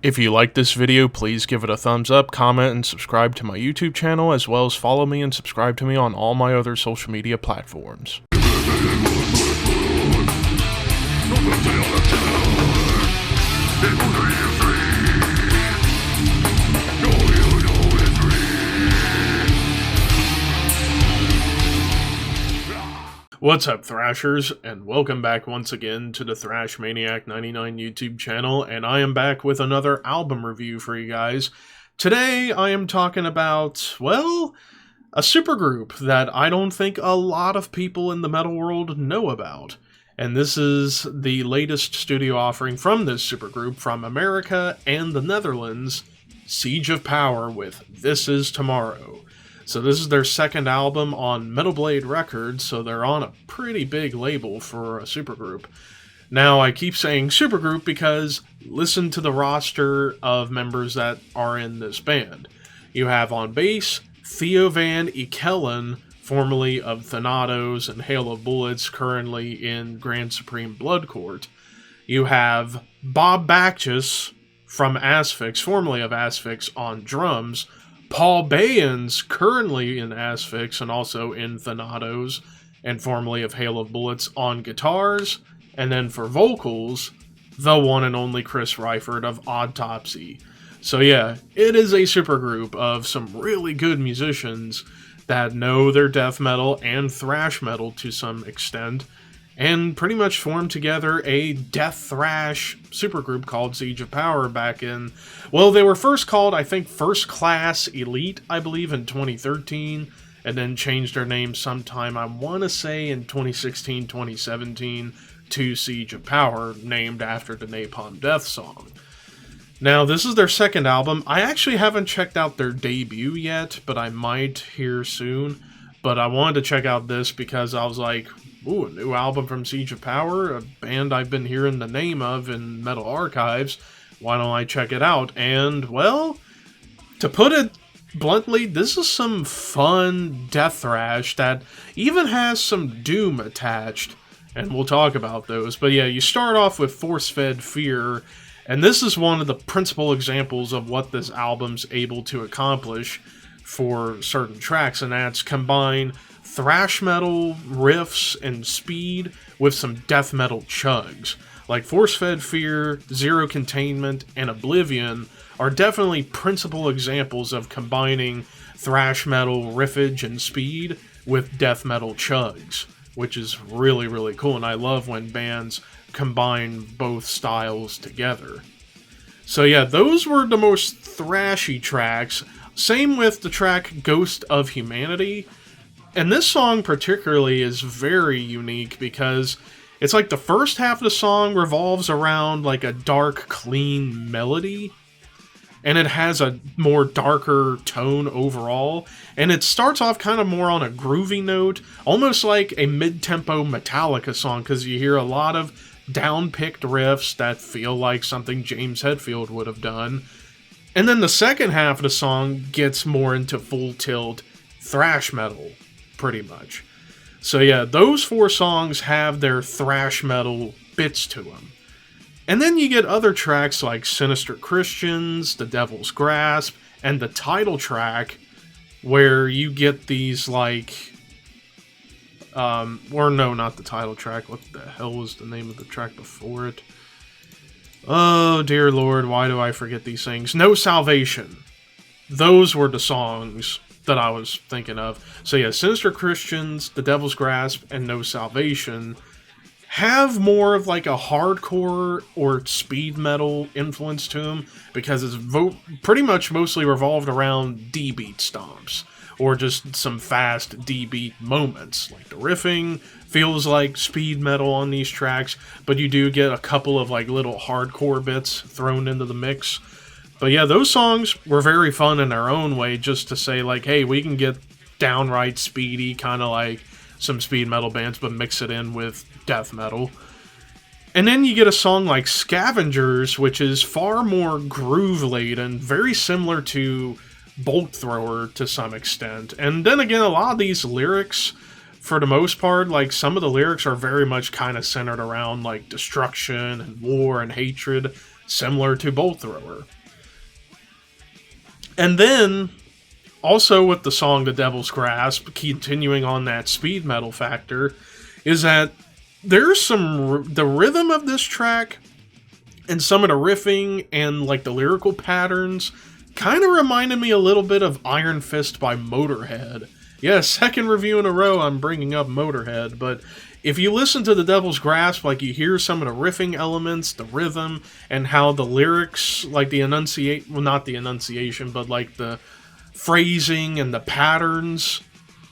If you like this video, please give it a thumbs up, comment, and subscribe to my YouTube channel, as well as follow me and subscribe to me on all my other social media platforms. What's up, Thrashers, and welcome back once again to the Thrash Maniac 99 YouTube channel, and I am back with another album review for you guys. Today I am talking about, well, a supergroup that I don't think a lot of people in the metal world know about. And this is the latest studio offering from this supergroup from America and the Netherlands, Siege of Power with This Is Tomorrow. So this is their second album on Metal Blade Records, so they're on a pretty big label for a supergroup. Now, I keep saying supergroup because listen to the roster of members that are in this band. You have on bass, Theo van Ekelen, formerly of Thanatos and Hail of Bullets, currently in Grand Supreme Blood Court. You have Bob Bacchus from Asphyx, formerly of Asphyx, on drums. Paul Bayans, currently in Asphyx and also in Thanatos, and formerly of Hail of Bullets, on guitars. And then for vocals, the one and only Chris Reifert of Autopsy. So yeah, it is a supergroup of some really good musicians that know their death metal and thrash metal to some extent, and pretty much formed together a death thrash supergroup called Siege of Power back in, well, they were first called, I think, First Class Elite, I believe, in 2013, and then changed their name sometime, I want to say, in 2016, 2017, to Siege of Power, named after the Napalm Death song. Now, this is their second album. I actually haven't checked out their debut yet, but I might here soon. But I wanted to check out this because I was like, ooh, a new album from Siege of Power, a band I've been hearing the name of in Metal Archives. Why don't I check it out? And, well, to put it bluntly, this is some fun death thrash that even has some doom attached, and we'll talk about those. But yeah, you start off with Force-Fed Fear, and this is one of the principal examples of what this album's able to accomplish for certain tracks, and that's combine thrash metal riffs and speed with some death metal chugs. Like Force-Fed Fear, Zero Containment, and Oblivion are definitely principal examples of combining thrash metal riffage and speed with death metal chugs, which is really, really cool, and I love when bands combine both styles together. So yeah, those were the most thrashy tracks. Same with the track Ghost of Humanity. And this song particularly is very unique because it's like the first half of the song revolves around like a dark, clean melody. And it has a more darker tone overall. And it starts off kind of more on a groovy note, almost like a mid-tempo Metallica song, because you hear a lot of down-picked riffs that feel like something James Hetfield would have done. And then the second half of the song gets more into full tilt thrash metal, pretty much. So yeah, those four songs have their thrash metal bits to them. And then you get other tracks like Sinister Christians, The Devil's Grasp, and the title track, where you get these like... or no, not the title track. What the hell was the name of the track before it? Oh, dear Lord, why do I forget these things? No Salvation. Those were the songs that I was thinking of. So yeah, Sinister Christians, The Devil's Grasp, and No Salvation have more of like a hardcore or speed metal influence to them, because it's pretty much mostly revolved around D-beat stomps, or just some fast D-beat moments. Like the riffing feels like speed metal on these tracks, but you do get a couple of like little hardcore bits thrown into the mix. But yeah, those songs were very fun in their own way, just to say like, hey, we can get downright speedy, kind of like some speed metal bands, but mix it in with death metal. And then you get a song like Scavengers, which is far more groove-laden, very similar to Bolt Thrower to some extent. And then again, a lot of these lyrics, for the most part, like some of the lyrics are very much kind of centered around like destruction and war and hatred. similar to Bolt Thrower. And then, also with the song The Devil's Grasp, continuing on that speed metal factor, is that there's the rhythm of this track and some of the riffing and like the lyrical patterns kind of reminded me a little bit of Iron Fist by Motorhead. Yeah, second review in a row I'm bringing up Motorhead, but if you listen to The Devil's Grasp, like you hear some of the riffing elements, the rhythm, and how the lyrics, like the well, not the enunciation, but like the phrasing and the patterns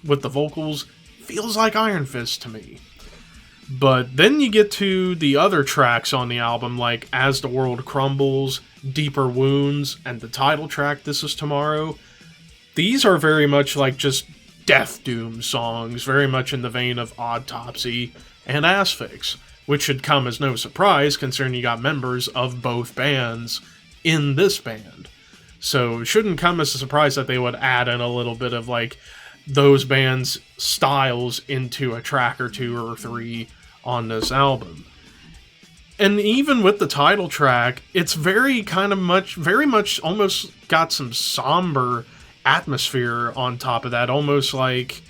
with the vocals, feels like Iron Fist to me. But then you get to the other tracks on the album, like As the World Crumbles, Deeper Wounds, and the title track, This Is Tomorrow. These are very much like just death doom songs, very much in the vein of Autopsy and Asphyx, which should come as no surprise considering you got members of both bands in this band. So it shouldn't come as a surprise that they would add in a little bit of like those bands' styles into a track or two or three on this album. And even with the title track, it's very much almost got some somber atmosphere on top of that, almost like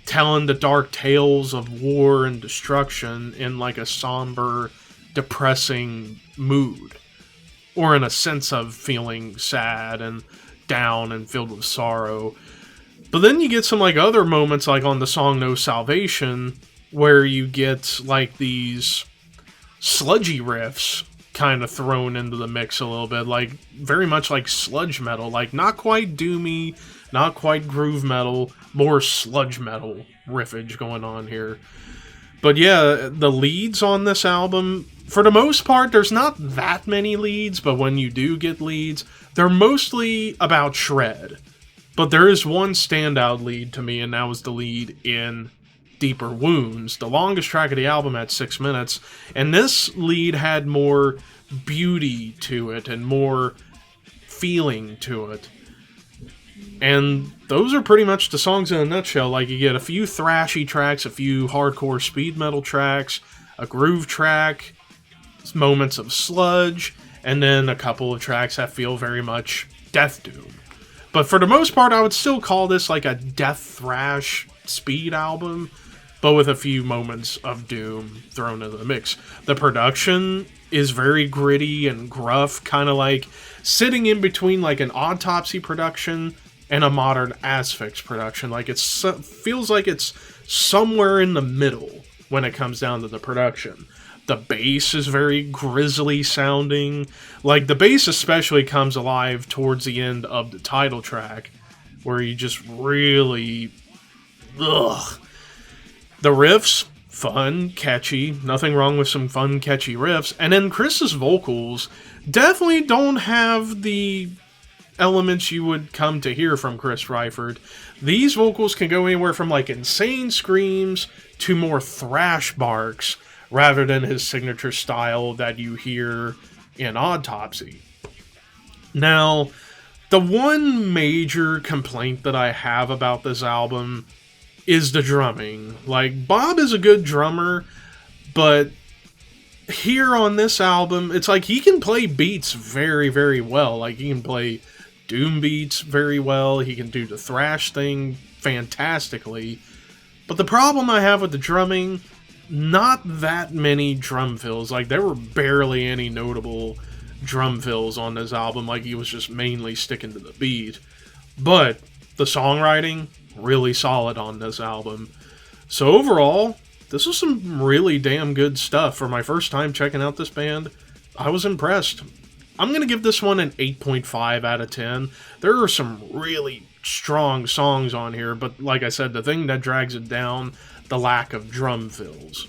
telling the dark tales of war and destruction in like a somber, depressing mood, or in a sense of feeling sad and down and filled with sorrow. But then you get some like other moments, like on the song No Salvation, where you get like these sludgy riffs kind of thrown into the mix a little bit, like very much like sludge metal, like not quite doomy, not quite groove metal, more sludge metal riffage going on here. But yeah, the leads on this album, for the most part, there's not that many leads, but when you do get leads, they're mostly about shred. But there is one standout lead to me, and that was the lead in Deeper Wounds, the longest track of the album at 6 minutes, and this lead had more beauty to it and more feeling to it. And those are pretty much the songs in a nutshell. Like, you get a few thrashy tracks, a few hardcore speed metal tracks, a groove track, moments of sludge, and then a couple of tracks that feel very much death doom. But for the most part, I would still call this like a death thrash speed album, but with a few moments of doom thrown into the mix. The production is very gritty and gruff, kind of like sitting in between like an Autopsy production and a modern Asphyx production. Like, feels like it's somewhere in the middle when it comes down to the production. The bass is very grisly sounding. Like, the bass especially comes alive towards the end of the title track, where you just really... ugh. The riffs, fun, catchy. Nothing wrong with some fun, catchy riffs. And then Chris's vocals definitely don't have the elements you would come to hear from Chris Ryford. These vocals can go anywhere from like insane screams to more thrash barks, rather than his signature style that you hear in Autopsy. Now, the one major complaint that I have about this album is the drumming. Like, Bob is a good drummer, but here on this album, it's like he can play beats very, very well. Like, he can play doom beats very well, he can do the thrash thing fantastically. But the problem I have with the drumming, not that many drum fills. Like, there were barely any notable drum fills on this album. Like, he was just mainly sticking to the beat. But the songwriting, really solid on this album. So overall, this was some really damn good stuff. For my first time checking out this band, I was impressed. I'm going to give this one an 8.5 out of 10. There are some really strong songs on here, but like I said, the thing that drags it down, the lack of drum fills.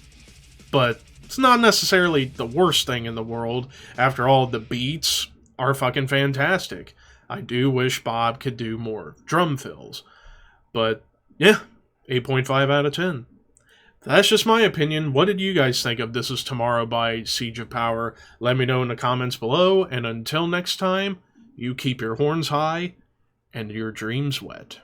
But it's not necessarily the worst thing in the world. After all, the beats are fucking fantastic. I do wish Bob could do more drum fills. But yeah, 8.5 out of 10. That's just my opinion. What did you guys think of This Is Tomorrow by Siege of Power? Let me know in the comments below, and until next time, you keep your horns high and your dreams wet.